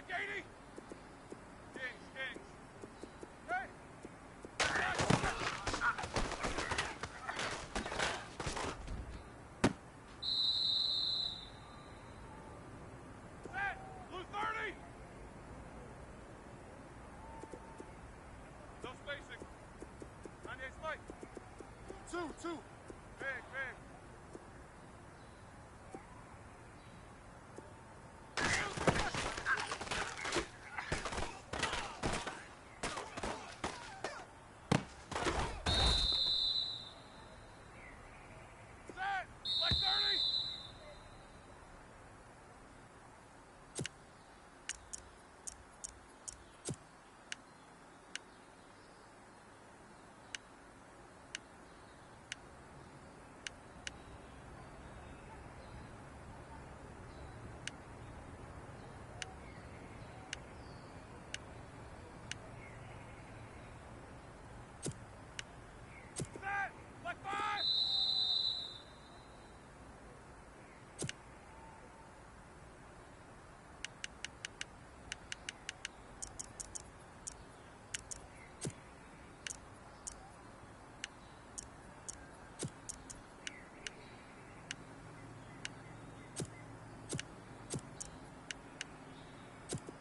Black 80! Kings. Hey! Set! Blue 30! No spacing. 98 spike. Two. Big. Set! Black 30! Set! Black 5!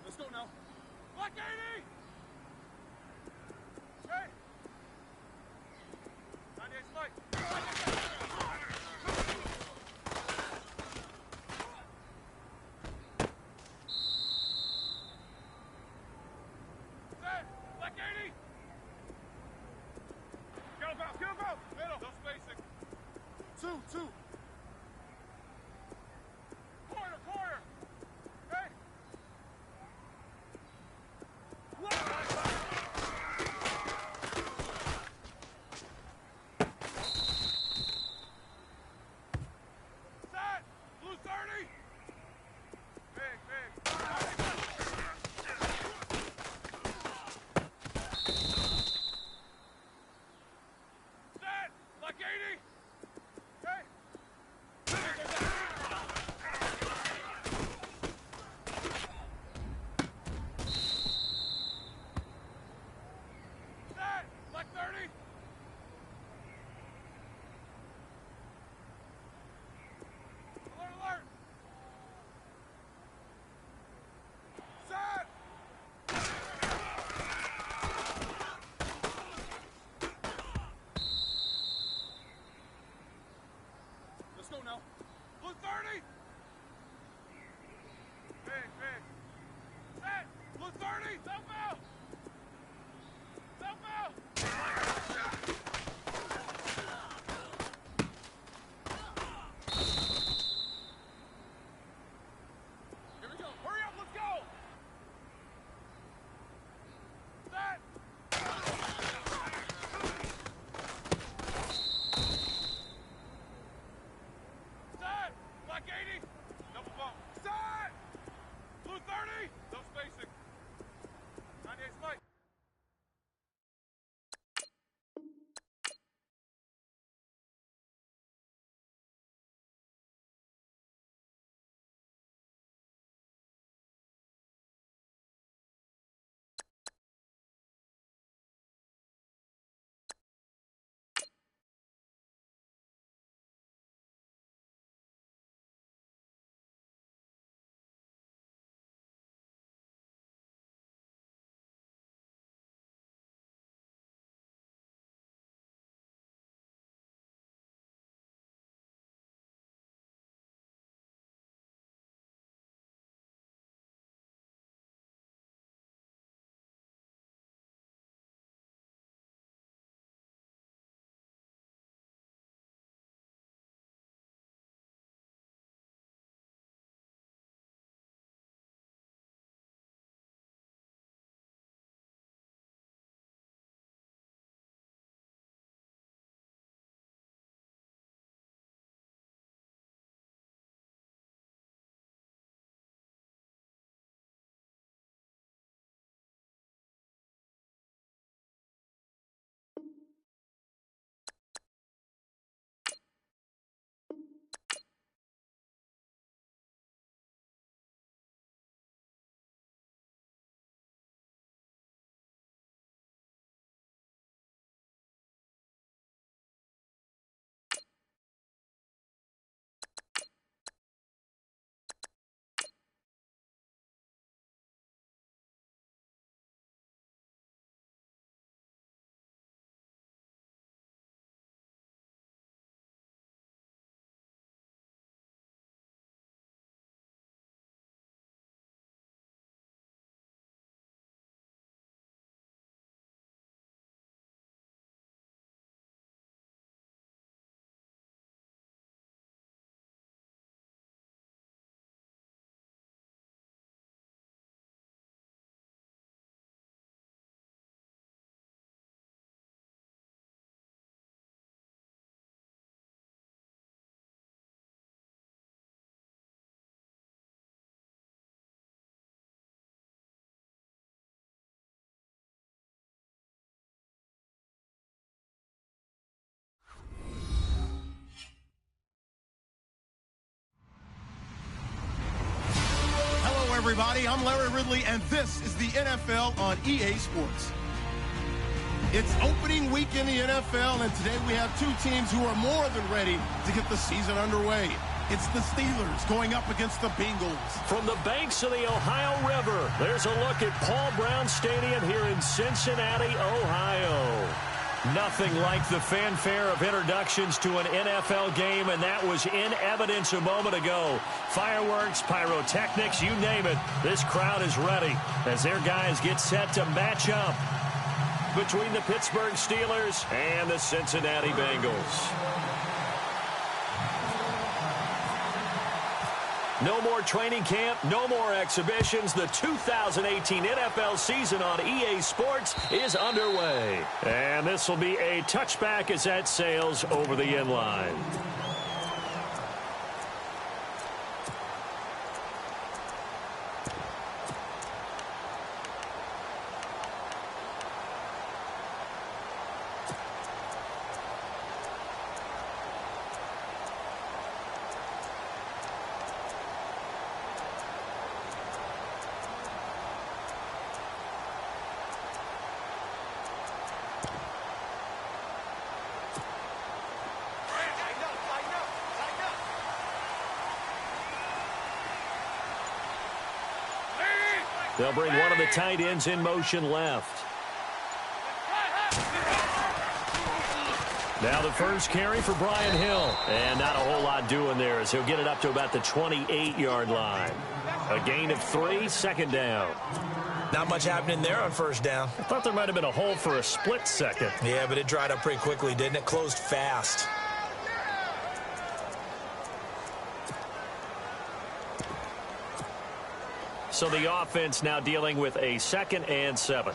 Let's go now. Black 80! Hey! 98 spike. Set! Black 80! Kill go! Middle! No spacing. Two. Corner! Hey! Set! Blue 30! Big. Set! Black 80! Hey! Set! Black 30! Alert! Set! Let's go now. Blue 30! Big. Set! Blue 30! Southbound! Here we go. Hurry up, let's go! Set! Set! Black 80! Double bump. Set! Blue 30! No spacing. everybody. I'm Larry Ridley, and this is the NFL on EA Sports. It's opening week in the NFL, and today we have two teams who are more than ready to get the season underway. It's the Steelers going up against the Bengals. From the banks of the Ohio River, there's a look at Paul Brown Stadium here in Cincinnati, Ohio. Nothing like the fanfare of introductions to an NFL game, and that was in evidence a moment ago. Fireworks, pyrotechnics, you name it. This crowd is ready as their guys get set to match up between the Pittsburgh Steelers and the Cincinnati Bengals. No more training camp, no more exhibitions. The 2018 NFL season on EA Sports is underway. And this will be a touchback as that sails over the end line. They'll bring one of the tight ends in motion left. Now the first carry for Brian Hill. And not a whole lot doing there as he'll get it up to about the 28-yard line. A gain of 3, second down. Not much happening there on first down. I thought there might have been a hole for a split second. Yeah, but it dried up pretty quickly, didn't it? Closed fast. So the offense now dealing with a 2nd and 7.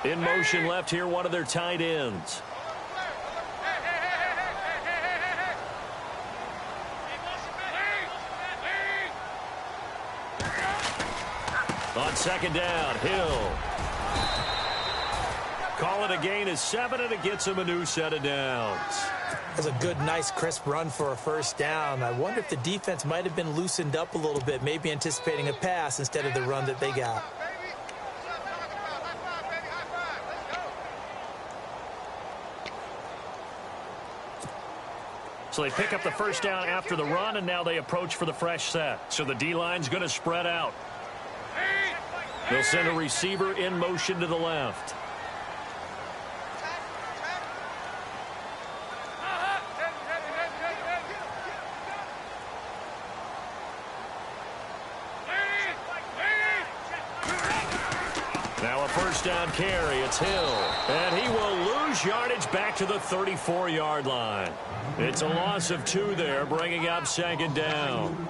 In motion left here, one of their tight ends. On second down, Hill. Call it a gain of 7, and it gets him a new set of downs. That's a good, nice, crisp run for a first down. I wonder if the defense might have been loosened up a little bit, maybe anticipating a pass instead of the run that they got. So they pick up the first down after the run, and now they approach for the fresh set. So the D-line's going to spread out. They'll send a receiver in motion to the left. Now a first down carry. It's Hill. And he will lose yardage back to the 34-yard line. It's a loss of 2 there, bringing up second down.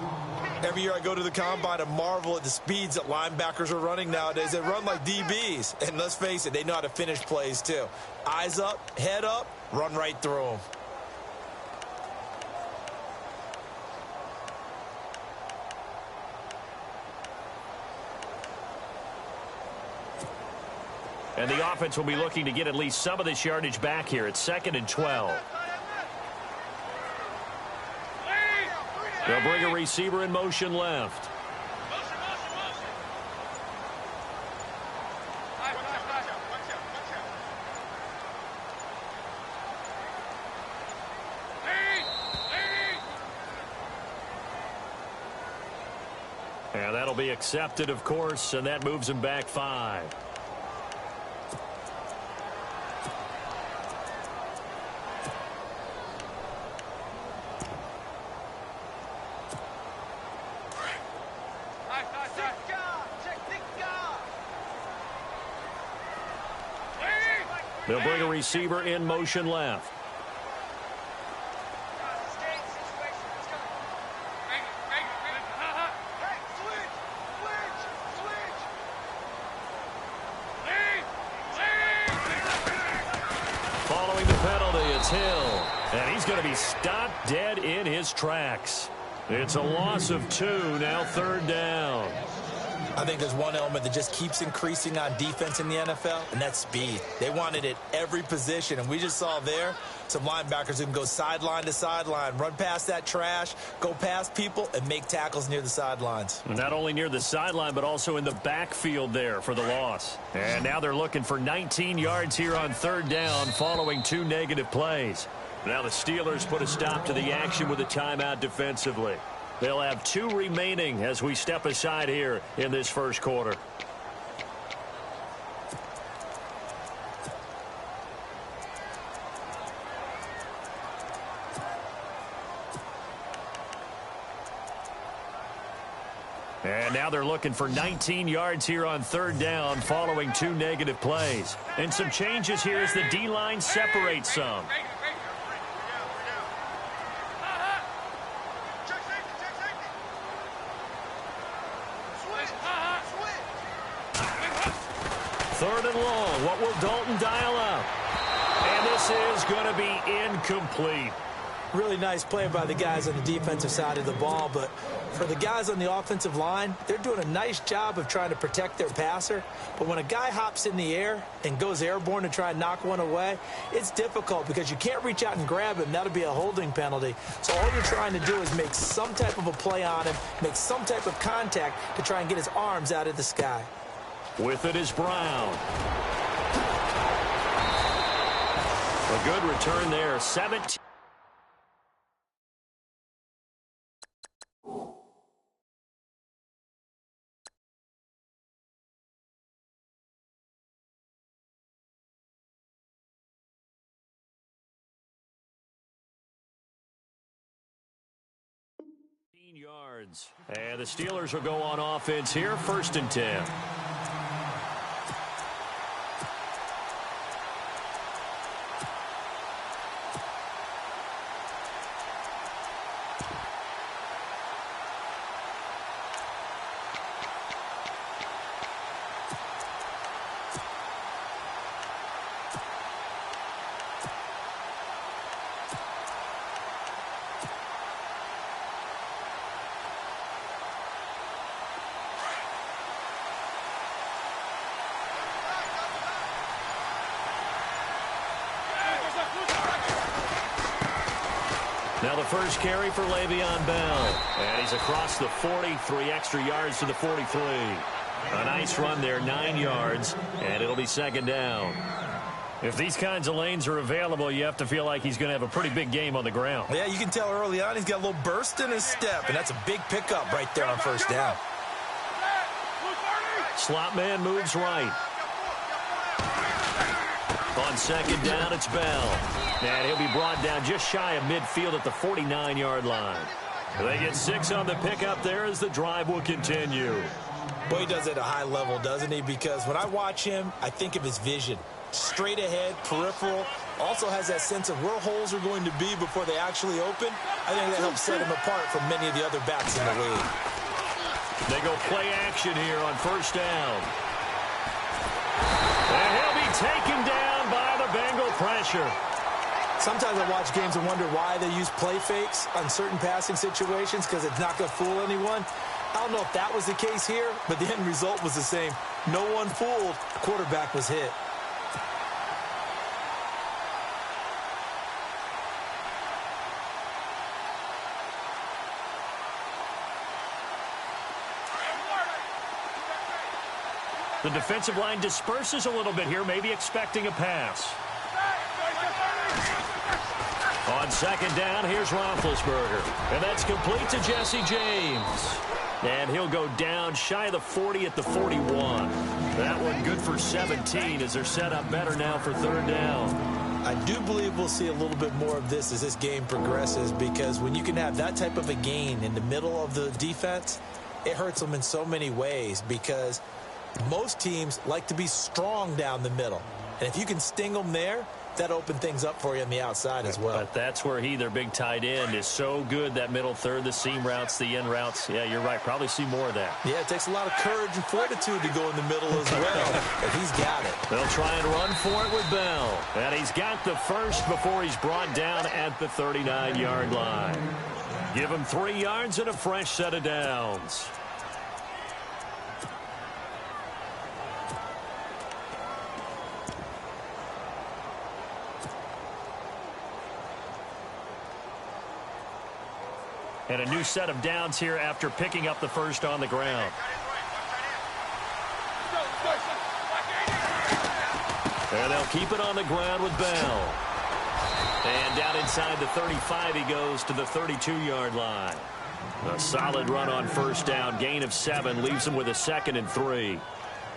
Every year I go to the combine and marvel at the speeds that linebackers are running nowadays. They run like DBs. And let's face it, they know how to finish plays too. Eyes up, head up, run right through them. And the offense will be looking to get at least some of this yardage back here. It's 2nd and 12. They'll bring a receiver in motion left. And that'll be accepted, of course, and that moves him back 5. They'll bring a receiver in motion left. Following the penalty, it's Hill. And he's going to be stopped dead in his tracks. It's a loss of 2, now 3rd down. I think there's one element that just keeps increasing on defense in the NFL, and that's speed. They want it at every position, and we just saw there some linebackers who can go sideline to sideline, run past that trash, go past people, and make tackles near the sidelines. Not only near the sideline, but also in the backfield there for the loss. And now they're looking for 19 yards here on third down following 2 negative plays. Now the Steelers put a stop to the action with a timeout defensively. They'll have 2 remaining as we step aside here in this first quarter. And now they're looking for 19 yards here on third down following 2 negative plays. And some changes here as the D-line separates some. Third and long. What will Dalton dial up? And this is going to be incomplete. Really nice play by the guys on the defensive side of the ball, but for the guys on the offensive line, they're doing a nice job of trying to protect their passer. But when a guy hops in the air and goes airborne to try and knock one away, it's difficult because you can't reach out and grab him. That'll be a holding penalty. So all you're trying to do is make some type of a play on him, make some type of contact to try and get his arms out of the sky. With it is Brown. A good return there. 17. Yards. And the Steelers will go on offense here, 1st and 10. Now the first carry for Le'Veon Bell. And he's across the 40, 3 extra yards to the 43. A nice run there, 9 yards, and it'll be 2nd down. If these kinds of lanes are available, you have to feel like he's going to have a pretty big game on the ground. Yeah, you can tell early on he's got a little burst in his step, and that's a big pickup right there on 1st down. Slot man moves right. On 2nd down, it's Bell. And he'll be brought down just shy of midfield at the 49-yard line. They get 6 on the pickup there as the drive will continue. Boy, he does it at a high level, doesn't he? Because when I watch him, I think of his vision. Straight ahead, peripheral. Also has that sense of where holes are going to be before they actually open. I think that helps set him apart from many of the other backs in the league. They go play action here on 1st down. And he'll be taken down by the Bengal pressure. Sometimes I watch games and wonder why they use play fakes on certain passing situations because it's not going to fool anyone. I don't know if that was the case here, but the end result was the same. No one fooled. The quarterback was hit. The defensive line disperses a little bit here, maybe expecting a pass. On 2nd down, here's Roethlisberger. And that's complete to Jesse James. And he'll go down shy of the 40 at the 41. That one good for 17 as they're set up better now for 3rd down. I do believe we'll see a little bit more of this as this game progresses, because when you can have that type of a gain in the middle of the defense, it hurts them in so many ways, because most teams like to be strong down the middle. And if you can sting them there, that opened things up for you on the outside as well. But that's where their big tight end, is so good, that middle third, the seam routes, the end routes. Yeah, you're right. Probably see more of that. Yeah, it takes a lot of courage and fortitude to go in the middle as well, but he's got it. They'll try and run for it with Bell. And he's got the first before he's brought down at the 39-yard line. Give him 3 yards and a fresh set of downs. And a new set of downs here after picking up the first on the ground. And they'll keep it on the ground with Bell. And down inside the 35 he goes to the 32-yard line. A solid run on first down. Gain of 7 leaves him with a 2nd and 3.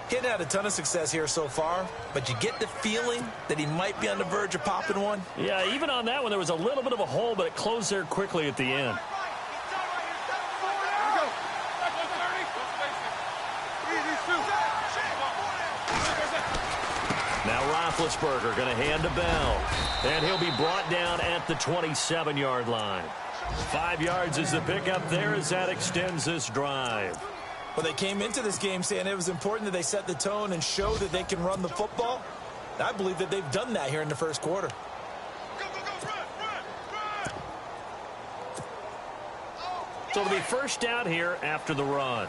He hadn't had a ton of success here so far, but you get the feeling that he might be on the verge of popping one. Yeah, even on that one, there was a little bit of a hole, but it closed there quickly at the end. Now Roethlisberger going to hand to Bell. And he'll be brought down at the 27-yard line. 5 yards is the pickup there as that extends this drive. Well, they came into this game saying it was important that they set the tone and show that they can run the football. I believe that they've done that here in the first quarter. So it'll be first down here after the run.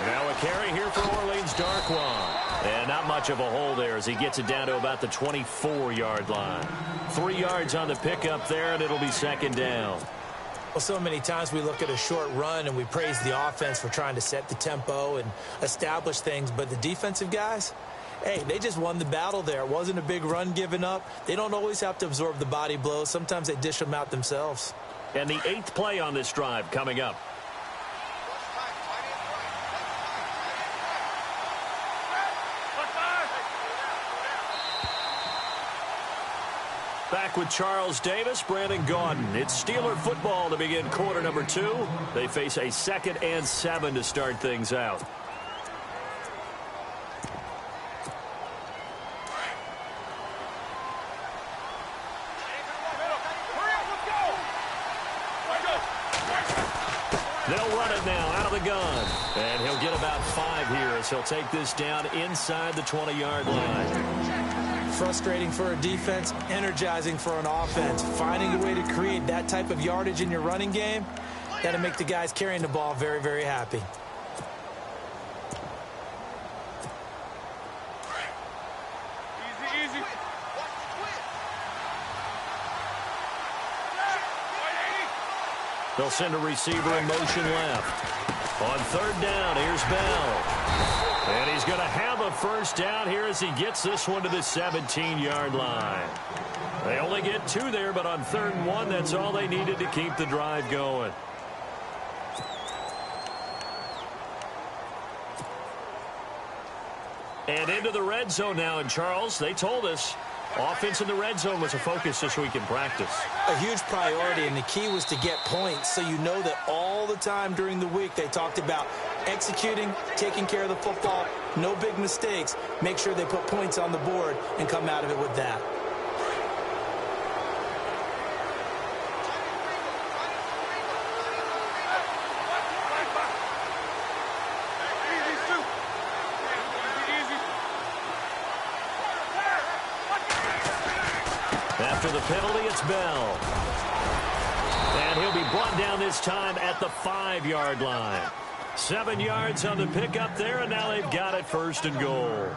Now a carry here for Orleans Darkwa. And not much of a hole there as he gets it down to about the 24-yard line. 3 yards on the pickup there, and it'll be second down. Well, so many times we look at a short run and we praise the offense for trying to set the tempo and establish things. But the defensive guys, hey, they just won the battle there. It wasn't a big run given up. They don't always have to absorb the body blows. Sometimes they dish them out themselves. And the 8th play on this drive coming up. Back with Charles Davis, Brandon Gaudin. It's Steeler football to begin quarter number 2. They face a 2nd and 7 to start things out. They'll run it now out of the gun. And he'll get about 5 here as he'll take this down inside the 20-yard line. Frustrating for a defense, energizing for an offense. Finding a way to create that type of yardage in your running game, got to make the guys carrying the ball very, very happy. Easy. They'll send a receiver in motion left. On third down, here's Bell. And he's going to have a first down here as he gets this one to the 17-yard line. They only get 2 there, but on 3rd and 1, that's all they needed to keep the drive going. And into the red zone now. And, Charles, they told us offense in the red zone was a focus this week in practice. A huge priority, and the key was to get points. So you know that all the time during the week they talked about executing, taking care of the football, no big mistakes. Make sure they put points on the board and come out of it with that. After the penalty, it's Bell. And he'll be brought down this time at the 5-yard line. 7 yards on the pickup there, and now they've got it 1st and goal.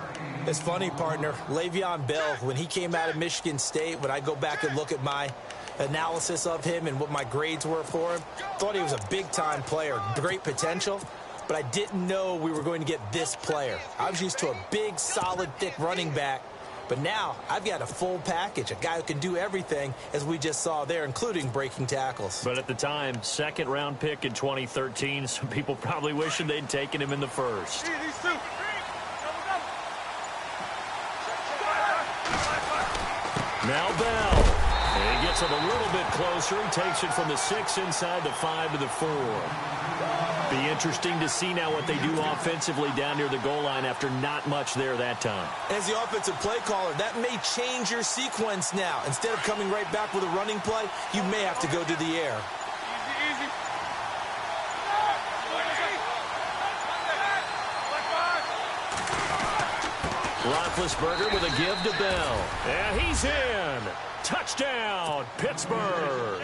It's funny, partner. Le'Veon Bell, when he came out of Michigan State, when I go back and look at my analysis of him and what my grades were for him, thought he was a big-time player, great potential, but I didn't know we were going to get this player. I was used to a big, solid, thick running back. But now I've got a full package, a guy who can do everything, as we just saw there, including breaking tackles. But at the time, 2nd-round pick in 2013, some people probably wishing they'd taken him in the 1st. Now Bell. And he gets it a little bit closer. He takes it from the 6 inside the 5 to the 4. Be interesting to see now what they do offensively down near the goal line after not much there that time. As the offensive play caller, that may change your sequence now. Instead of coming right back with a running play, you may have to go to the air. Easy. Roethlisberger with a give to Bell. And he's in. Touchdown, Pittsburgh.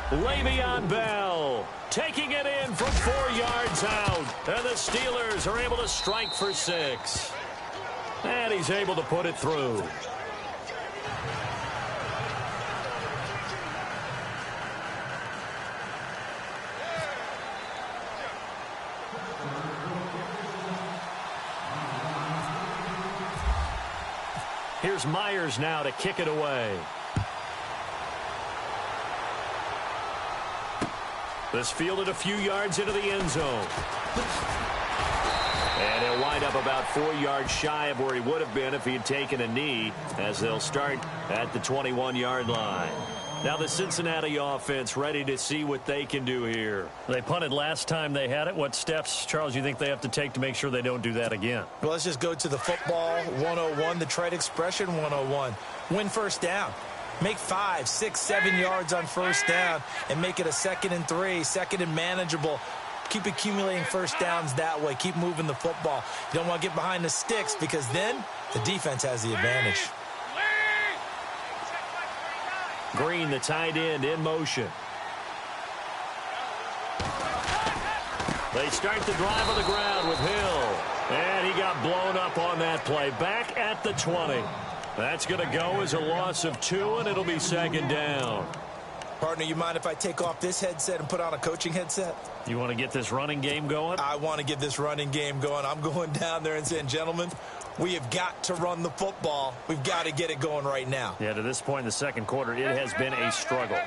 Le'Veon Bell taking it in from 4 yards out. And the Steelers are able to strike for 6. And he's able to put it through. Here's Myers now to kick it away. This fielded a few yards into the end zone. And he'll wind up about 4 yards shy of where he would have been if he had taken a knee, as they'll start at the 21-yard line. Now the Cincinnati offense ready to see what they can do here. They punted last time they had it. What steps, Charles, you think they have to take to make sure they don't do that again? Well, let's just go to the football 101, the trade expression 101. Win first down. Make 5, 6, 7 yards on first down and make it a 2nd and 3, 2nd and manageable. Keep accumulating first downs that way. Keep moving the football. You don't want to get behind the sticks because then the defense has the advantage. Green, the tight end, in motion. They start the drive on the ground with Hill. And he got blown up on that play. Back at the 20. That's going to go as a loss of 2, and it'll be 2nd down. Partner, you mind if I take off this headset and put on a coaching headset? You want to get this running game going? I want to get this running game going. I'm going down there and saying, gentlemen, we have got to run the football. We've got to get it going right now. Yeah, to this point in the second quarter, it has been a struggle.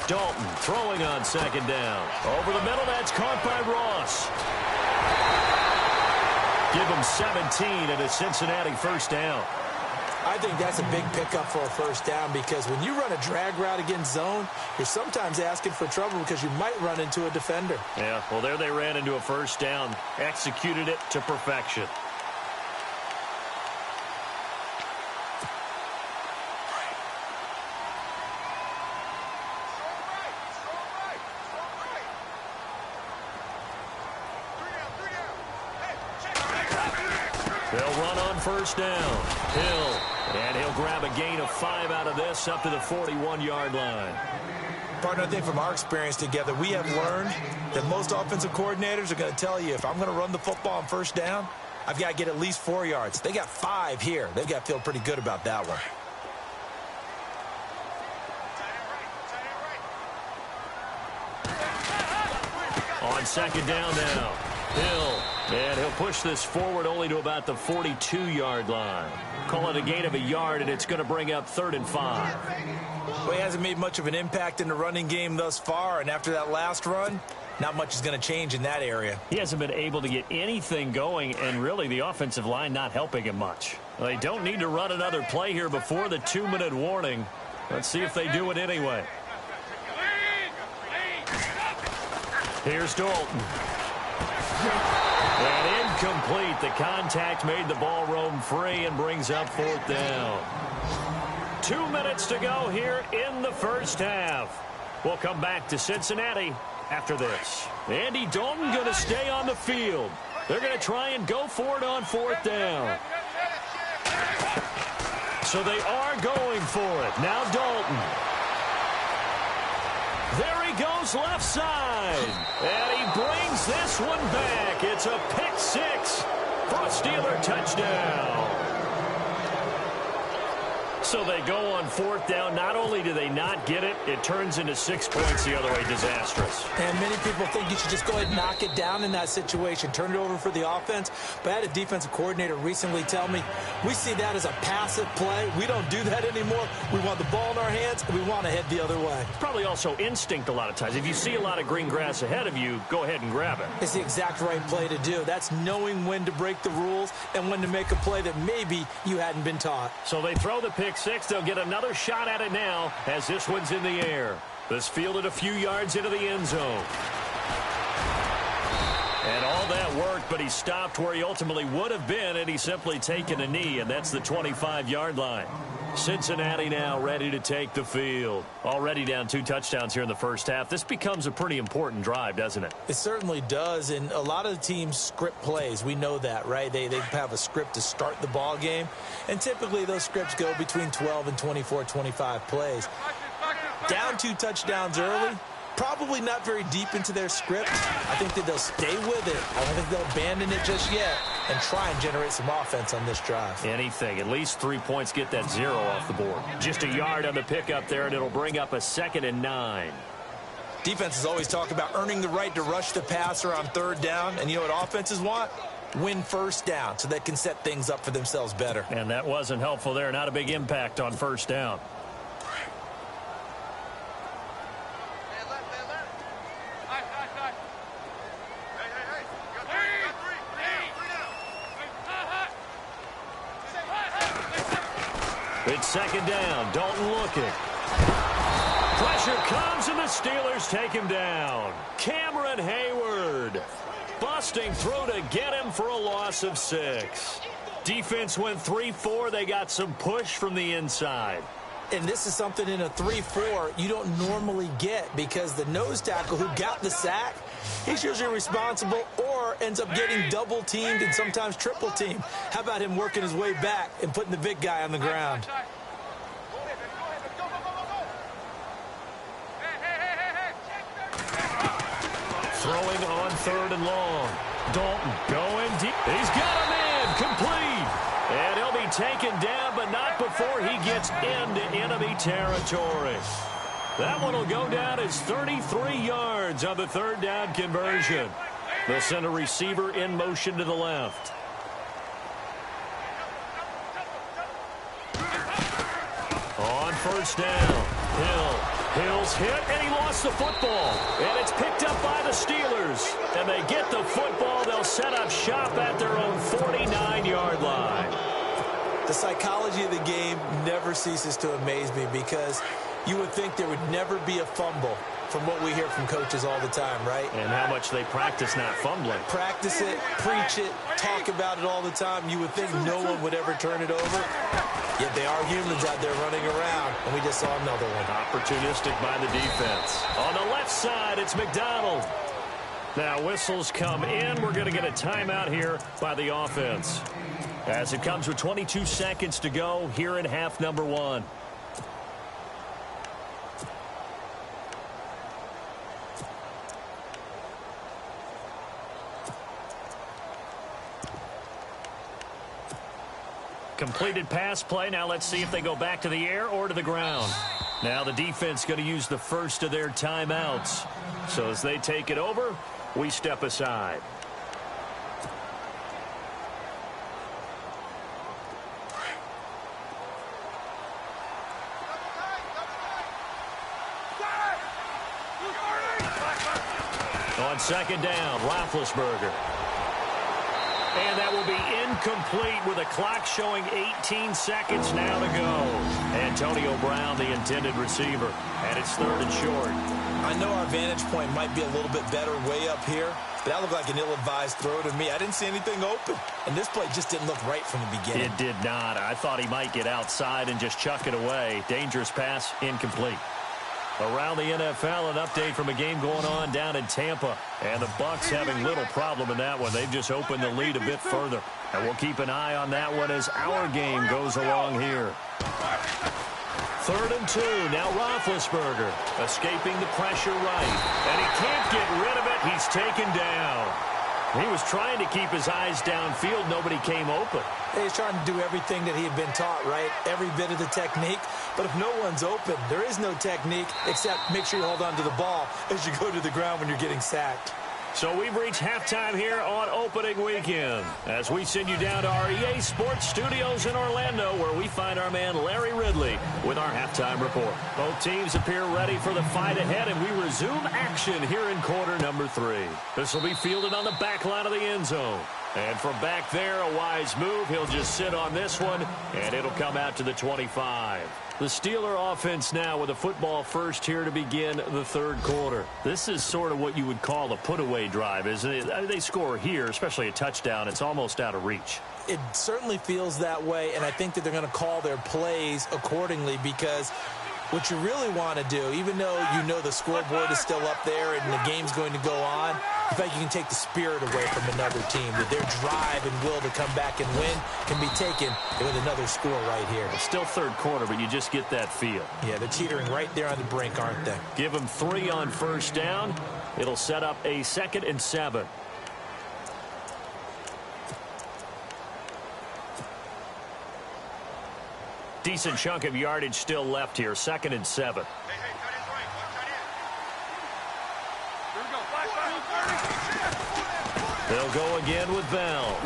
Dalton throwing on 2nd down. Over the middle, that's caught by Ross. Give him 17 and a Cincinnati first down. I think that's a big pickup for a first down because when you run a drag route against zone, you're sometimes asking for trouble because you might run into a defender. Yeah, well, there they ran into a first down, executed it to perfection. They'll run on first down. Hill. And he'll grab a gain of 5 out of this up to the 41-yard line. Partner, I think from our experience together, we have learned that most offensive coordinators are going to tell you if I'm going to run the football on first down, I've got to get at least 4 yards. They got 5 here. They've got to feel pretty good about that one. On 2nd down now. Hill. And he'll push this forward only to about the 42-yard line. Call it a gain of a yard, and it's going to bring up 3rd and 5. Well, he hasn't made much of an impact in the running game thus far, and after that last run, not much is going to change in that area. He hasn't been able to get anything going, and really the offensive line not helping him much. They don't need to run another play here before the 2-minute warning. Let's see if they do it anyway. Here's Dalton. And incomplete. The contact made the ball roam free and brings up 4th down. 2 minutes to go here in the first half. We'll come back to Cincinnati after this. Andy Dalton going to stay on the field. They're going to try and go for it on 4th down. So they are going for it. Now Dalton. There he goes left side. And he brings this one back. It's a pick 6 for a Steeler touchdown. So they go on 4th down. Not only do they not get it, it turns into 6 points the other way. Disastrous. And many people think you should just go ahead and knock it down in that situation. Turn it over for the offense. But I had a defensive coordinator recently tell me, we see that as a passive play. We don't do that anymore. We want the ball in our hands, and we want to head the other way. Probably also instinct a lot of times. If you see a lot of green grass ahead of you, go ahead and grab it. It's the exact right play to do. That's knowing when to break the rules and when to make a play that maybe you hadn't been taught. So they throw the pick 6. They'll get another shot at it now as this one's in the air. This fielded a few yards into the end zone. And all that work, but he stopped where he ultimately would have been had he simply taken a knee, and that's the 25-yard line. Cincinnati now ready to take the field. Already down 2 touchdowns here in the first half. This becomes a pretty important drive, doesn't it? It certainly does, and a lot of the teams script plays. We know that, right? They have a script to start the ball game, and typically those scripts go between 12 and 24, 25 plays. Down 2 touchdowns early, probably not very deep into their script. I think that they'll stay with it. I don't think they'll abandon it just yet and try and generate some offense on this drive. Anything. At least 3 points, get that 0 off the board. Just a yard on the pickup there, and it'll bring up a 2nd and 9. Defenses always talk about earning the right to rush the passer on 3rd down, and you know what offenses want? Win 1st down so they can set things up for themselves better. And that wasn't helpful there. Not a big impact on 1st down. It's 2nd down. Dalton looking. Pressure comes, and the Steelers take him down. Cameron Hayward busting through to get him for a loss of 6. Defense went 3-4. They got some push from the inside. And this is something in a 3-4 you don't normally get, because the nose tackle who got the sack, he's usually responsible or ends up getting double-teamed and sometimes triple-teamed. How about him working his way back and putting the big guy on the ground? Throwing on 3rd and long. Dalton going deep. He's got him in. Complete. And he'll be taken down, but not before he gets into enemy territory. That one will go down as 33 yards on the 3rd down conversion. They'll send a receiver in motion to the left. On 1st down, Hill's hit, and he lost the football. And it's picked up by the Steelers. And they get the football. They'll set up shop at their own 49-yard line. The psychology of the game never ceases to amaze me, because you would think there would never be a fumble from what we hear from coaches all the time, right? And how much they practice not fumbling. Practice it, preach it, talk about it all the time. You would think no one would ever turn it over. Yet they are humans out there running around, and we just saw another one. Opportunistic by the defense. On the left side, it's McDonald. Now whistles come in. We're going to get a timeout here by the offense, as it comes with 22 seconds to go here in half number 1. Completed pass play. Now let's see if they go back to the air or to the ground. Now the defense going to use the first of their timeouts. So as they take it over, we step aside. On 2nd down, Roethlisberger. And that will be incomplete with a clock showing 18 seconds now to go. Antonio Brown, the intended receiver, and it's 3rd and short. I know our vantage point might be a little bit better way up here, but that looked like an ill-advised throw to me. I didn't see anything open, and this play just didn't look right from the beginning. It did not. I thought he might get outside and just chuck it away. Dangerous pass, incomplete. Around the NFL, an update from a game going on down in Tampa. And the Bucs having little problem in that one. They've just opened the lead a bit further. And we'll keep an eye on that one as our game goes along here. 3rd and 2. Now Roethlisberger escaping the pressure right. And he can't get rid of it. He's taken down. He was trying to keep his eyes downfield. Nobody came open. He's trying to do everything that he had been taught, right? Every bit of the technique. But if no one's open, there is no technique except make sure you hold on to the ball as you go to the ground when you're getting sacked. So we've reached halftime here on opening weekend as we send you down to our EA Sports Studios in Orlando, where we find our man Larry Ridley with our halftime report. Both teams appear ready for the fight ahead, and we resume action here in quarter number 3. This will be fielded on the back line of the end zone. And from back there, a wise move. He'll just sit on this one, and it'll come out to the 25. The Steeler offense now with a football first here to begin the third quarter. This is sort of what you would call a put-away drive, isn't it? I mean, they score here, especially a touchdown. It's almost out of reach. It certainly feels that way, and I think that they're going to call their plays accordingly because what you really want to do, even though you know the scoreboard is still up there and the game's going to go on, in fact, you can take the spirit away from another team, that their drive and will to come back and win can be taken with another score right here. It's still third quarter, but you just get that feel. Yeah, they're teetering right there on the brink, aren't they? Give them 3 on first down. It'll set up a 2nd and 7. Decent chunk of yardage still left here. 2nd and 7. They'll go again with Bell.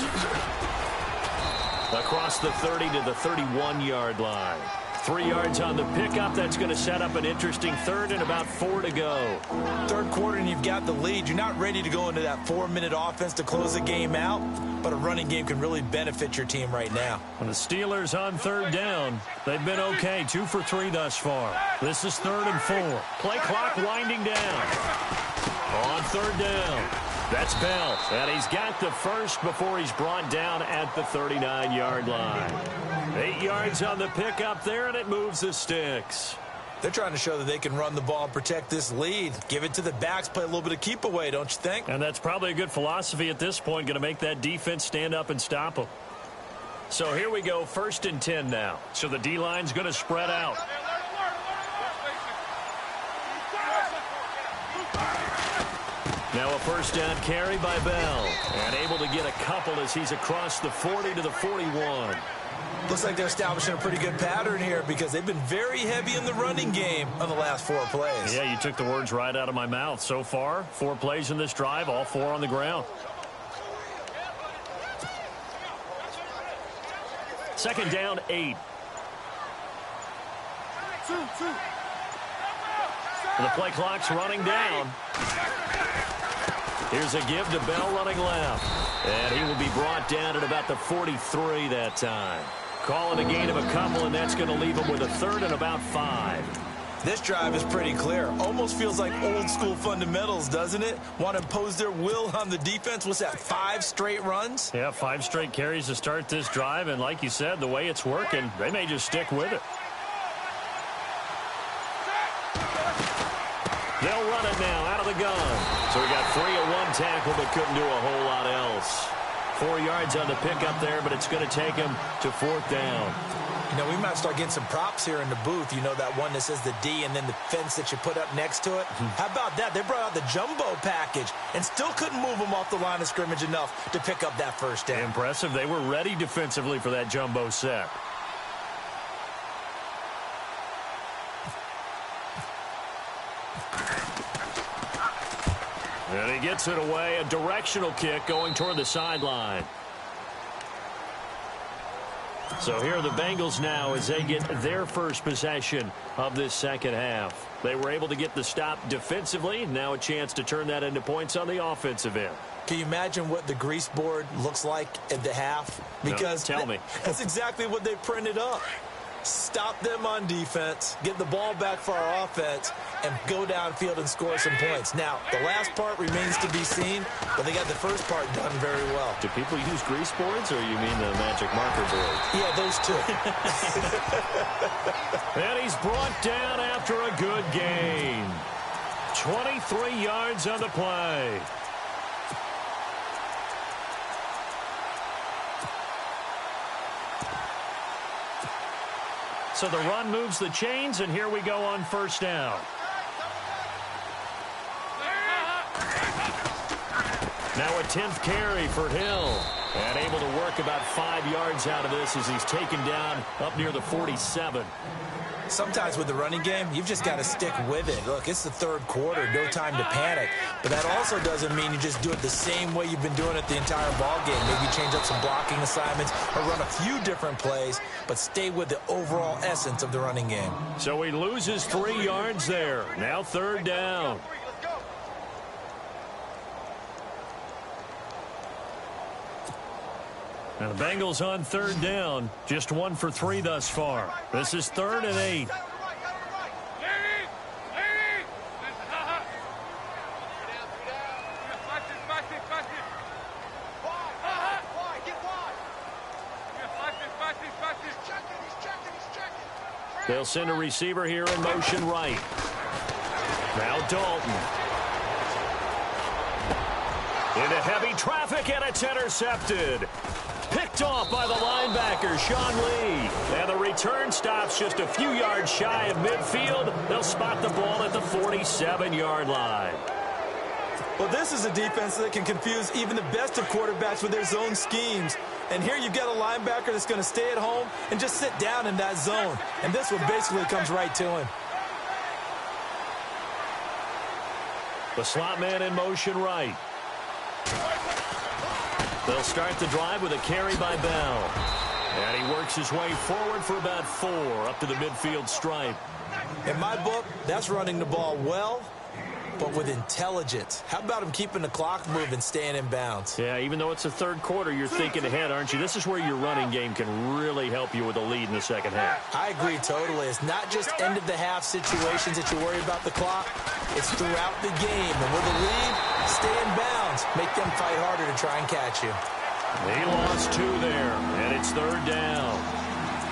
Across the 30 to the 31-yard line. 3 yards on the pickup. That's going to set up an interesting third and about 4 to go. Third quarter and you've got the lead. You're not ready to go into that 4-minute offense to close the game out, but a running game can really benefit your team right now. And the Steelers on third down. They've been okay. 2 for 3 thus far. This is 3rd and 4. Play clock winding down. On third down. That's Bell, and he's got the first before he's brought down at the 39-yard line. 8 yards on the pickup there, and it moves the sticks. They're trying to show that they can run the ball and protect this lead. Give it to the backs, play a little bit of keep away, don't you think? And that's probably a good philosophy at this point, going to make that defense stand up and stop them. So here we go, 1st and 10 now. So the D-line's going to spread out. Now a first down carry by Bell. And able to get a couple as he's across the 40 to the 41. Looks like they're establishing a pretty good pattern here because they've been very heavy in the running game on the last 4 plays. Yeah, you took the words right out of my mouth. So far, 4 plays in this drive, all 4 on the ground. 2nd down, 8. The play clock's running down. Here's a give to Bell running left. And he will be brought down at about the 43 that time. Calling a gain of a couple, and that's going to leave him with a 3rd and about 5. This drive is pretty clear. Almost feels like old school fundamentals, doesn't it? Want to impose their will on the defense. What's that, 5 straight runs? Yeah, 5 straight carries to start this drive. And like you said, the way it's working, they may just stick with it. They'll run it now out of the gun. So he got free of 1 tackle, but couldn't do a whole lot else. 4 yards on the pickup there, but it's going to take him to 4th down. You know, we might start getting some props here in the booth. You know, that one that says the D and then the fence that you put up next to it. How about that? They brought out the jumbo package and still couldn't move them off the line of scrimmage enough to pick up that first down. Impressive. They were ready defensively for that jumbo set. And he gets it away. A directional kick going toward the sideline. So here are the Bengals now as they get their first possession of this second half. They were able to get the stop defensively. Now a chance to turn that into points on the offensive end. Can you imagine what the grease board looks like at the half? Because no, tell me. That's exactly what they printed up. Stop them on defense, get the ball back for our offense, and go downfield and score some points. Now, the last part remains to be seen, but they got the first part done very well. Do people use grease boards, or you mean the magic marker board? Yeah, those two. And he's brought down after a good gain. 23 yards on the play. So the run moves the chains, and here we go on first down. Now a 10th carry for Hill. And able to work about 5 yards out of this as he's taken down up near the 47. Sometimes with the running game, you've just got to stick with it. Look, it's the third quarter, no time to panic. But that also doesn't mean you just do it the same way you've been doing it the entire ball game. Maybe change up some blocking assignments or run a few different plays, but stay with the overall essence of the running game. So he loses 3 yards there. Now third down. Now the Bengals on third down. Just 1 for 3 thus far. This is 3rd and 8. They'll send a receiver here in motion right. Now Dalton. Into heavy traffic, and it's intercepted. Picked off by the linebacker, Sean Lee. And the return stops just a few yards shy of midfield. They'll spot the ball at the 47-yard line. Well, this is a defense that can confuse even the best of quarterbacks with their zone schemes. And here you've got a linebacker that's going to stay at home and just sit down in that zone. And this one basically comes right to him. The slot man in motion right. They'll start the drive with a carry by Bell. And he works his way forward for about 4 up to the midfield stripe. In my book, that's running the ball well, but with intelligence. How about him keeping the clock moving, staying in bounds? Yeah, even though it's the third quarter, you're thinking ahead, aren't you? This is where your running game can really help you with a lead in the second half. I agree totally. It's not just end-of-the-half situations that you worry about the clock. It's throughout the game. And with a lead, stay in bounds. Make them fight harder to try and catch you. He lost 2 there, and it's 3rd down.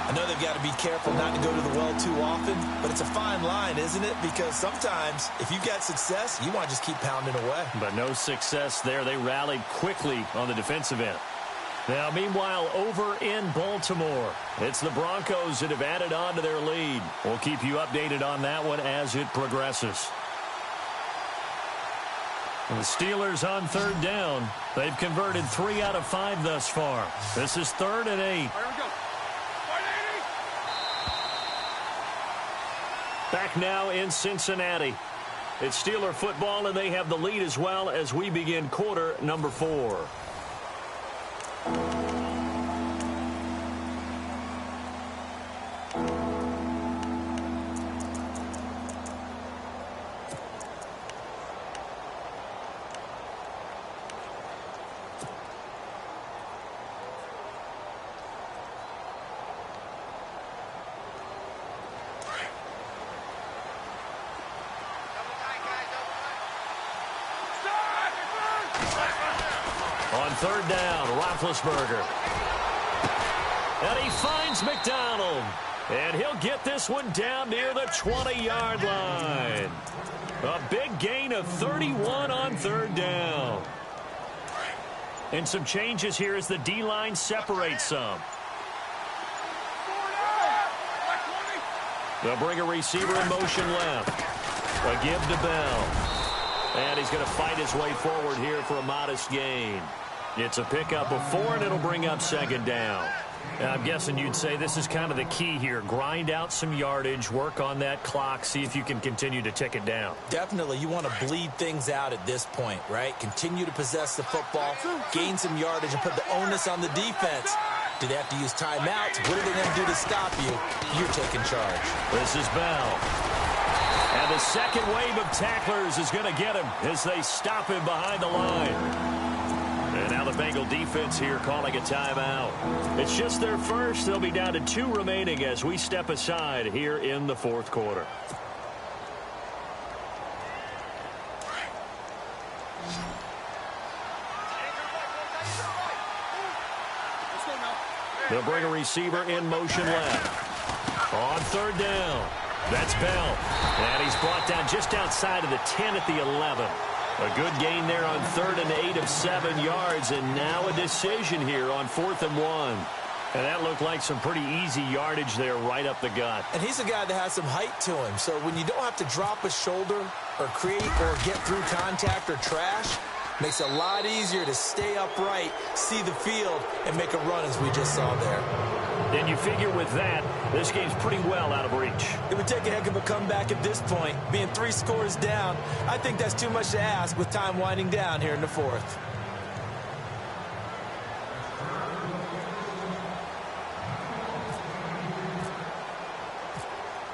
I know they've got to be careful not to go to the well too often, but it's a fine line, isn't it? Because sometimes, if you've got success, you want to just keep pounding away. But no success there. They rallied quickly on the defensive end. Now, meanwhile, over in Baltimore, it's the Broncos that have added on to their lead. We'll keep you updated on that one as it progresses. And the Steelers on 3rd down. They've converted 3 out of 5 thus far. This is 3rd and 8. Here we go. Back now in Cincinnati. It's Steeler football, and they have the lead as well as we begin quarter number 4. On 3rd down, Roethlisberger. And he finds McDonald. And he'll get this one down near the 20-yard line. A big gain of 31 on 3rd down. And some changes here as the D-line separates some. They'll bring a receiver in motion left. A give to Bell. And he's going to fight his way forward here for a modest gain. It's a pickup of 4, and it'll bring up 2nd down. I'm guessing you'd say this is kind of the key here. Grind out some yardage, work on that clock, see if you can continue to tick it down. Definitely. You want to bleed things out at this point, right? Continue to possess the football, gain some yardage, and put the onus on the defense. Do they have to use timeouts? What are they going to do to stop you? You're taking charge. This is Bell. And the second wave of tacklers is going to get him as they stop him behind the line. And now the Bengal defense here calling a timeout. It's just their first. They'll be down to 2 remaining as we step aside here in the 4th quarter. They'll bring a receiver in motion left. On 3rd down. That's Bell. And he's brought down just outside of the 10 at the 11. A good gain there on 3rd and 8 of 7 yards. And now a decision here on 4th and 1. And that looked like some pretty easy yardage there right up the gut. And he's a guy that has some height to him. So when you don't have to drop a shoulder or create or get through contact or trash, makes it a lot easier to stay upright, see the field, and make a run as we just saw there. And you figure with that, this game's pretty well out of reach. It would take a heck of a comeback at this point. Being 3 scores down, I think that's too much to ask with time winding down here in the 4th.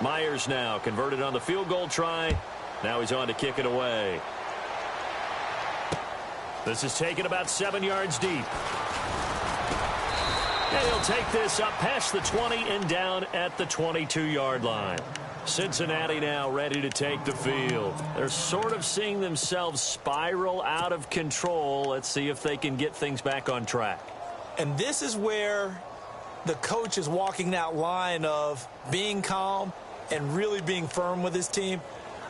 Myers now converted on the field goal try. Now he's on to kick it away. This is taken about 7 yards deep. And he'll take this up past the 20 and down at the 22-yard line. Cincinnati now ready to take the field. They're sort of seeing themselves spiral out of control. Let's see if they can get things back on track. And this is where the coach is walking that line of being calm and really being firm with his team.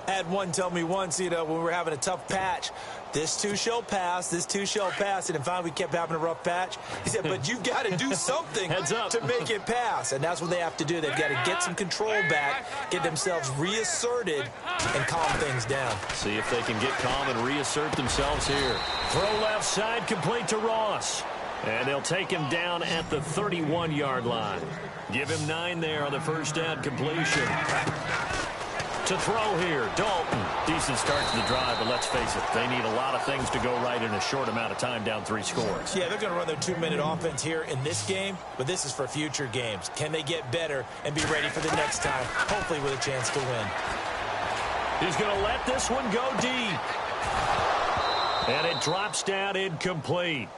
I had one tell me once, when we were having a tough patch, this too shall pass, this too shall pass. And finally we kept having a rough patch. He said, but you've got to do something to make it pass. And that's what they have to do. They've got to get some control back, get themselves reasserted, and calm things down. See if they can get calm and reassert themselves here. Throw left side, complete to Ross. And they'll take him down at the 31-yard line. Give him 9 there on the first down completion. To throw here, Dalton. Decent start to the drive, but let's face it, they need a lot of things to go right in a short amount of time, down 3 scores. Yeah, they're going to run their 2-minute offense here in this game, but this is for future games. Can they get better and be ready for the next time, hopefully with a chance to win? He's going to let this one go deep. And it drops down incomplete.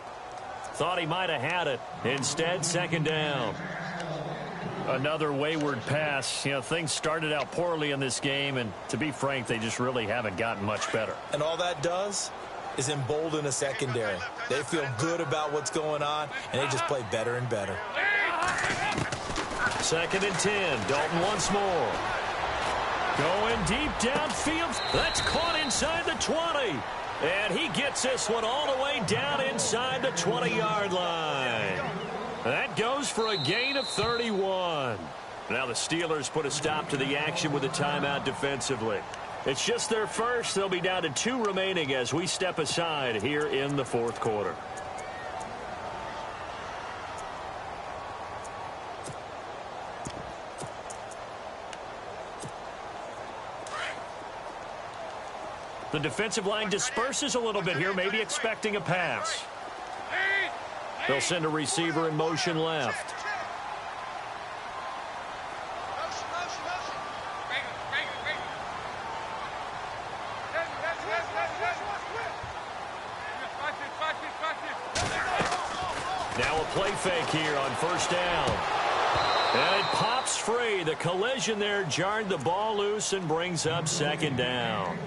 Thought he might have had it. Instead, second down. Another wayward pass. Things started out poorly in this game, and to be frank, they just really haven't gotten much better. And all that does is embolden a secondary. They feel good about what's going on, and they just play better and better. Second and 10. Dalton once more. Going deep downfield. That's caught inside the 20. And he gets this one all the way down inside the 20-yard line. That goes for a gain of 31. Now the Steelers put a stop to the action with a timeout defensively. It's just their first. They'll be down to 2 remaining as we step aside here in the fourth quarter. The defensive line disperses a little bit here, maybe expecting a pass. They'll send a receiver in motion left. Now a play fake here on first down. And it pops free. The collision there jarred the ball loose and brings up second down.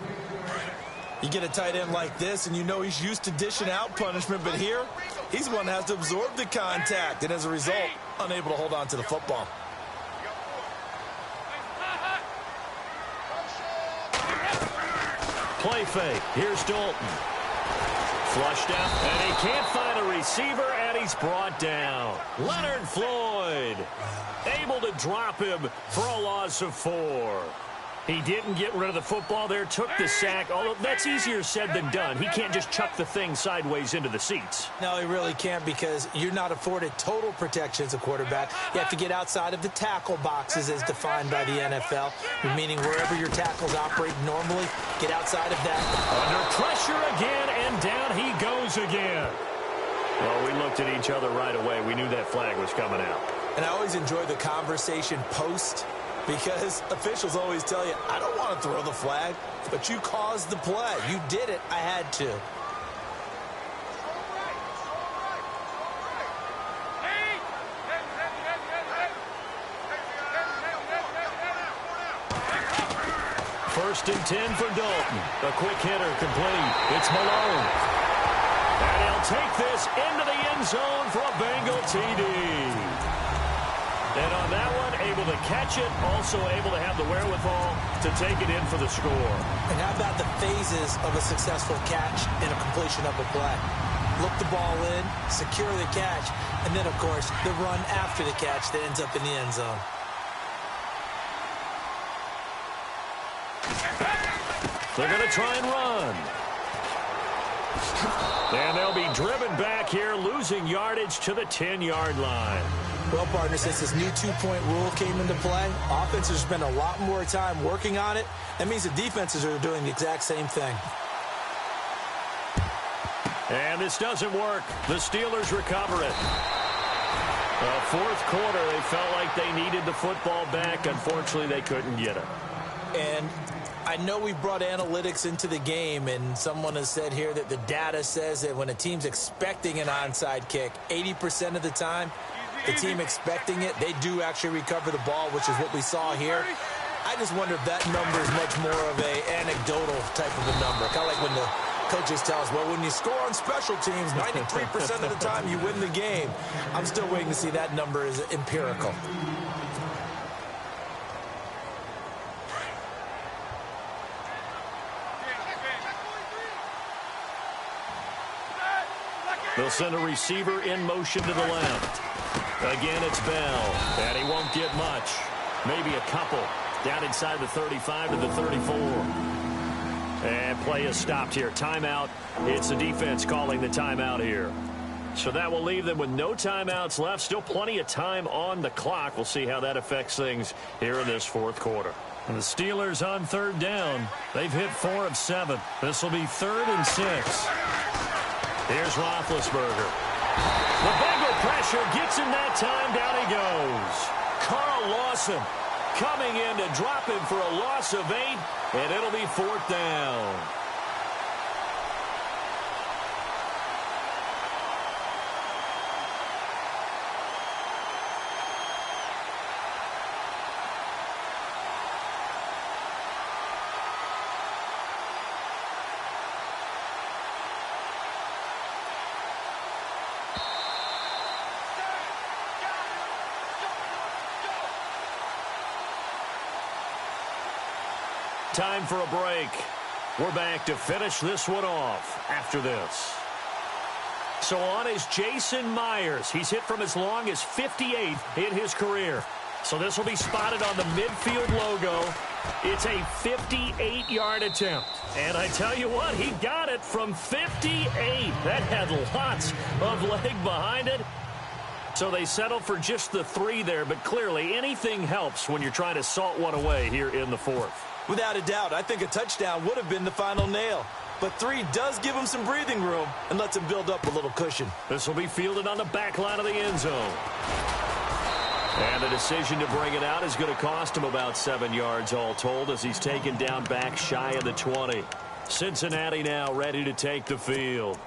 You get a tight end like this, and you know he's used to dishing out punishment, but here, he's the one that has to absorb the contact, and as a result, unable to hold on to the football. Play fake. Here's Dalton. Flushed out, and he can't find a receiver, and he's brought down. Leonard Floyd able to drop him for a loss of 4. He didn't get rid of the football there, took the sack, although that's easier said than done. He can't just chuck the thing sideways into the seats. No, he really can't, because you're not afforded total protection as a quarterback. You have to get outside of the tackle boxes as defined by the NFL, meaning wherever your tackles operate normally, get outside of that. Under pressure again, and down he goes again. Well, we looked at each other right away. We knew that flag was coming out. And I always enjoy the conversation post, because officials always tell you, I don't want to throw the flag, but you caused the play. You did it. I had to. First and 10 for Dalton. A quick hitter complete. It's Malone. And he'll take this into the end zone for a Bengal TD. And on that one, able to catch it, also able to have the wherewithal to take it in for the score. And how about the phases of a successful catch and a completion of a play? Look the ball in, secure the catch, and then, of course, the run after the catch that ends up in the end zone. They're going to try and run. And they'll be driven back here, losing yardage to the 10-yard line. Well, partner, since this new two-point rule came into play, offenses spend a lot more time working on it. That means the defenses are doing the exact same thing. And this doesn't work. The Steelers recover it. Fourth quarter, they felt like they needed the football back. Unfortunately, they couldn't get it. And I know we brought analytics into the game, and someone has said here that the data says that when a team's expecting an onside kick, 80% of the time, the team expecting it, they do actually recover the ball, which is what we saw here. I just wonder if that number is much more of a anecdotal type of a number. Kind of like when the coaches tell us, well, when you score on special teams, 93% of the time you win the game. I'm still waiting to see that number is empirical. They'll send a receiver in motion to the left. Again, it's Bell, and he won't get much. Maybe a couple. Down inside the 35 to the 34. And play is stopped here. Timeout. It's the defense calling the timeout here. So that will leave them with no timeouts left. Still plenty of time on the clock. We'll see how that affects things here in this fourth quarter. And the Steelers on third down. They've hit 4 of 7. This will be 3rd and 6. Here's Roethlisberger. The Bengal pressure gets him that time. Down he goes. Carl Lawson coming in to drop him for a loss of 8, and it'll be 4th down. Time for a break. We're back to finish this one off after this. So on is Jason Myers. He's hit from as long as 58 in his career. So this will be spotted on the midfield logo. It's a 58-yard attempt. And I tell you what, he got it from 58. That had lots of leg behind it. So they settled for just the 3 there, but clearly anything helps when you're trying to salt one away here in the 4th. Without a doubt, I think a touchdown would have been the final nail. But 3 does give him some breathing room and lets him build up a little cushion. This will be fielded on the back line of the end zone. And the decision to bring it out is going to cost him about 7 yards all told as he's taken down back shy of the 20. Cincinnati now ready to take the field.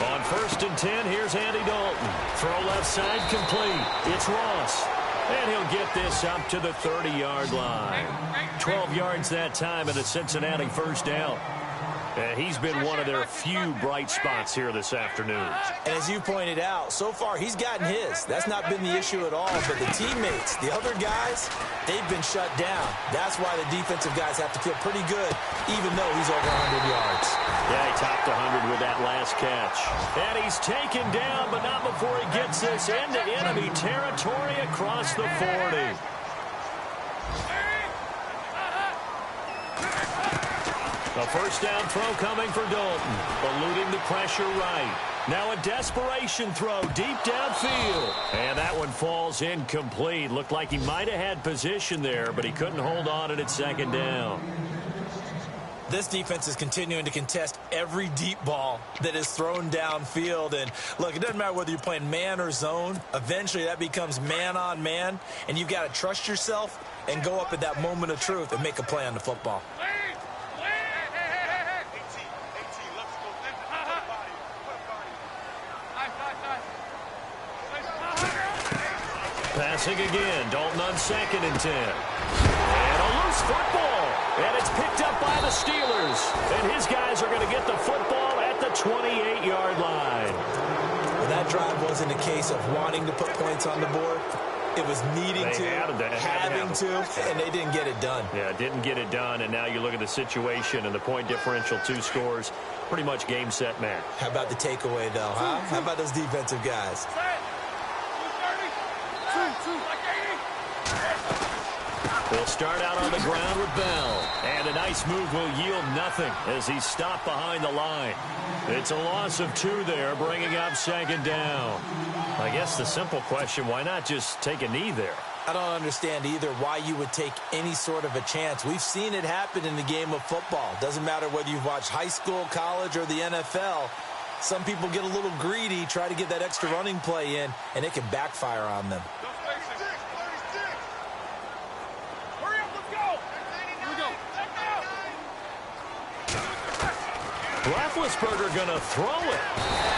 On 1st and 10, here's Andy Dalton. Throw left side complete. It's Ross. And he'll get this up to the 30-yard line. 12 yards that time and a Cincinnati first down. He's been one of their few bright spots here this afternoon. And as you pointed out, so far he's gotten his. That's not been the issue at all. But the teammates, the other guys, they've been shut down. That's why the defensive guys have to feel pretty good, even though he's over 100 yards. Yeah, he topped 100 with that last catch. And he's taken down, but not before he gets this into enemy territory across the 40. A first down throw coming for Dalton, eluding the pressure right. Now a desperation throw deep downfield. And that one falls incomplete. Looked like he might have had position there, but he couldn't hold on at 2nd down. This defense is continuing to contest every deep ball that is thrown downfield. And look, it doesn't matter whether you're playing man or zone. Eventually that becomes man on man, and you've got to trust yourself and go up at that moment of truth and make a play on the football. Passing again, Dalton on 2nd and 10. And a loose football. And it's picked up by the Steelers. And his guys are going to get the football at the 28-yard line. Well, that drive wasn't a case of wanting to put points on the board. It was needing to, having to, and they didn't get it done. Yeah, didn't get it done, and now you look at the situation and the point differential, 2 scores, pretty much game, set, match. How about the takeaway, though, huh? How about those defensive guys? They'll start out on the ground with Bell. And a nice move will yield nothing as he's stopped behind the line. It's a loss of 2 there, bringing up 2nd down. I guess the simple question, why not just take a knee there? I don't understand either why you would take any sort of a chance. We've seen it happen in the game of football. Doesn't matter whether you've watched high school, college, or the NFL. Some people get a little greedy, try to get that extra running play in, and it can backfire on them. Hurry up, let's go! Here we go. Roethlisberger going to throw it.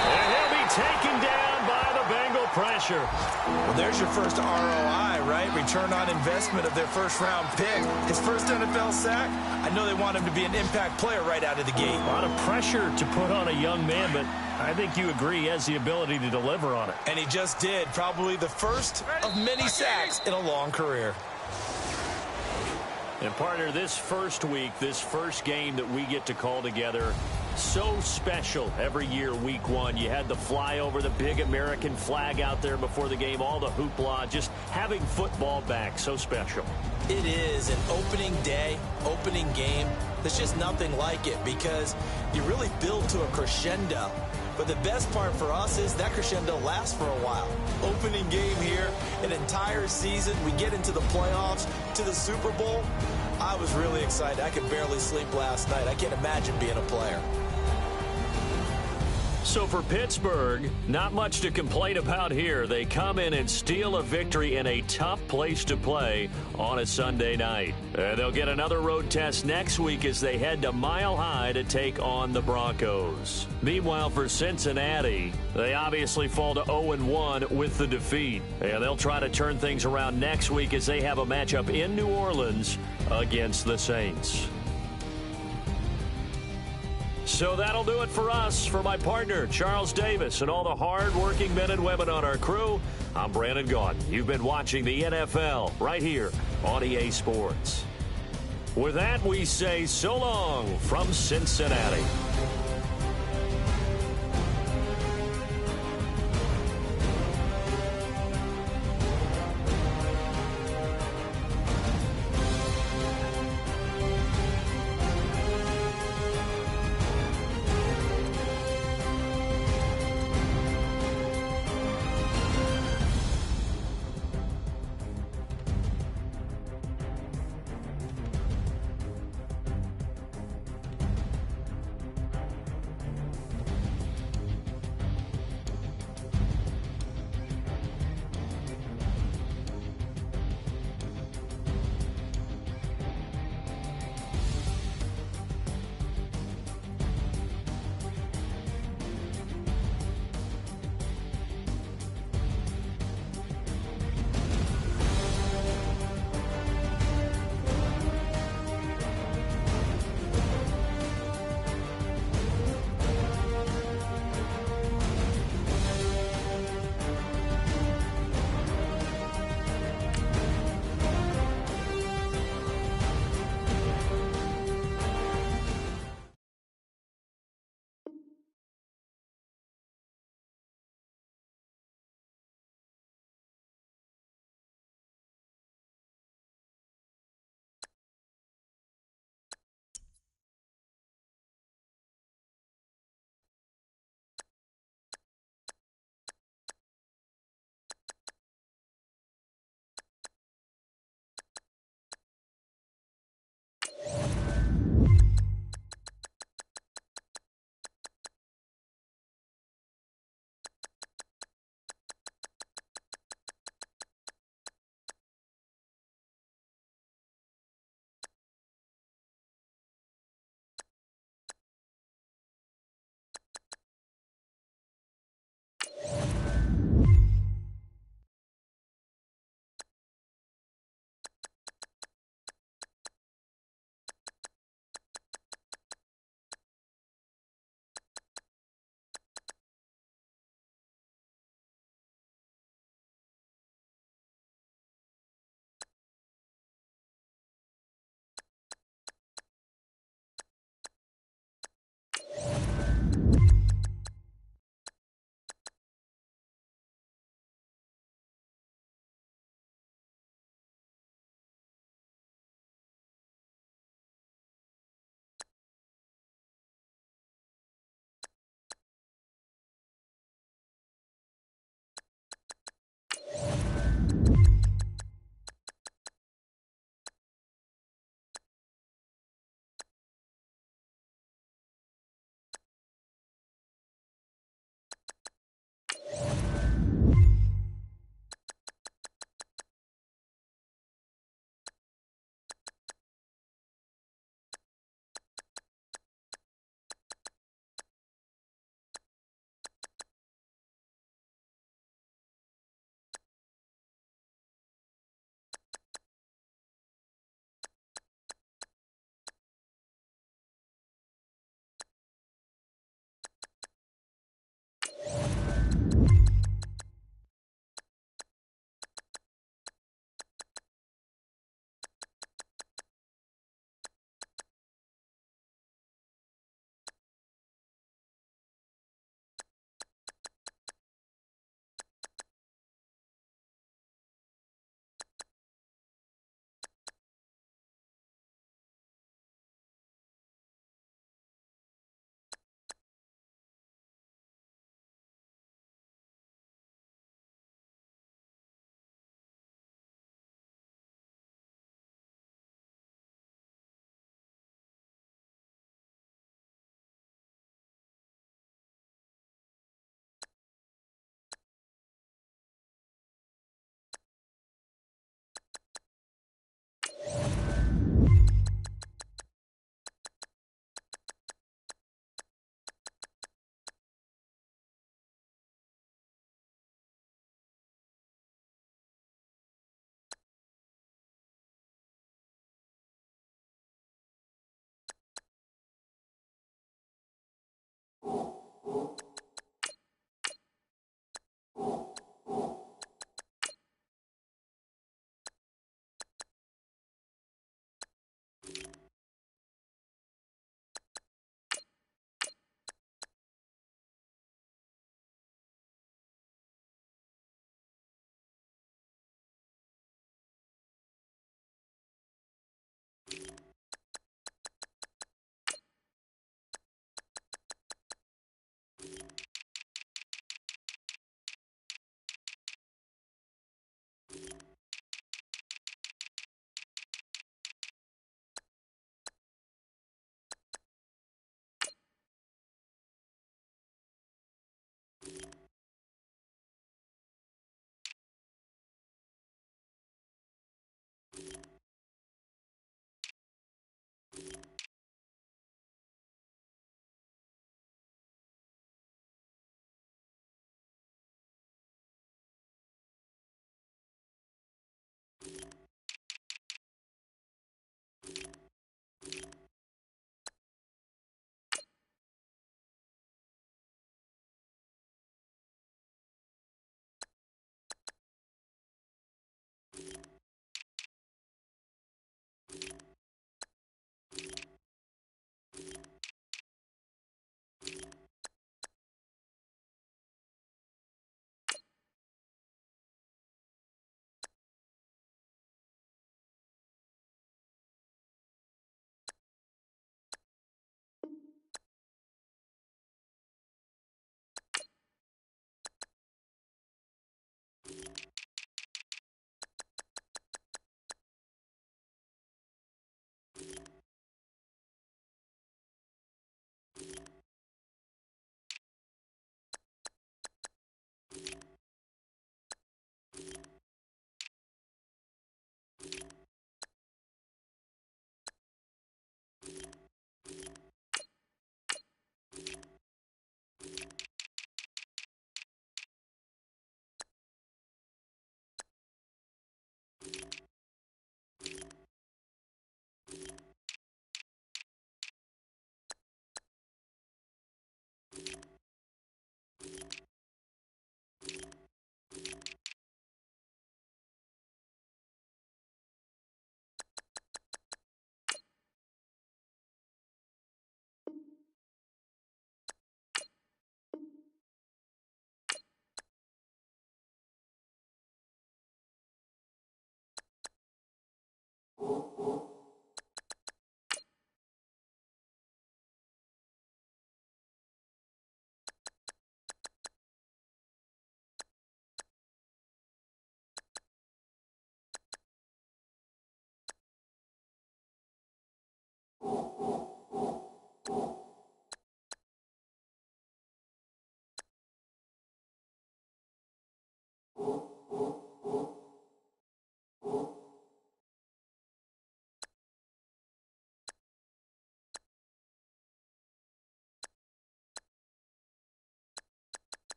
And he'll be taken down by the Bengal pressure. Well, there's your first ROI, right? Return on investment of their first-round pick. His first NFL sack. I know they want him to be an impact player right out of the gate. A lot of pressure to put on a young man, but I think you agree he has the ability to deliver on it. And he just did. Probably the first of many sacks in a long career. And partner, this first week, this first game that we get to call together, so special every year, week 1. You had the flyover, the big American flag out there before the game, all the hoopla, just having football back, so special. It is an opening day, opening game. There's just nothing like it because you really build to a crescendo. But the best part for us is that crescendo lasts for a while. Opening game here, an entire season. We get into the playoffs, to the Super Bowl. I was really excited. I could barely sleep last night. I can't imagine being a player. So for Pittsburgh, not much to complain about here. They come in and steal a victory in a tough place to play on a Sunday night. And they'll get another road test next week as they head to Mile High to take on the Broncos. Meanwhile, for Cincinnati, they obviously fall to 0-1 with the defeat. And they'll try to turn things around next week as they have a matchup in New Orleans against the Saints. So that'll do it for us. For my partner, Charles Davis, and all the hard-working men and women on our crew, I'm Brandon Gaudin. You've been watching the NFL right here on EA Sports. With that, we say so long from Cincinnati.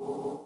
you.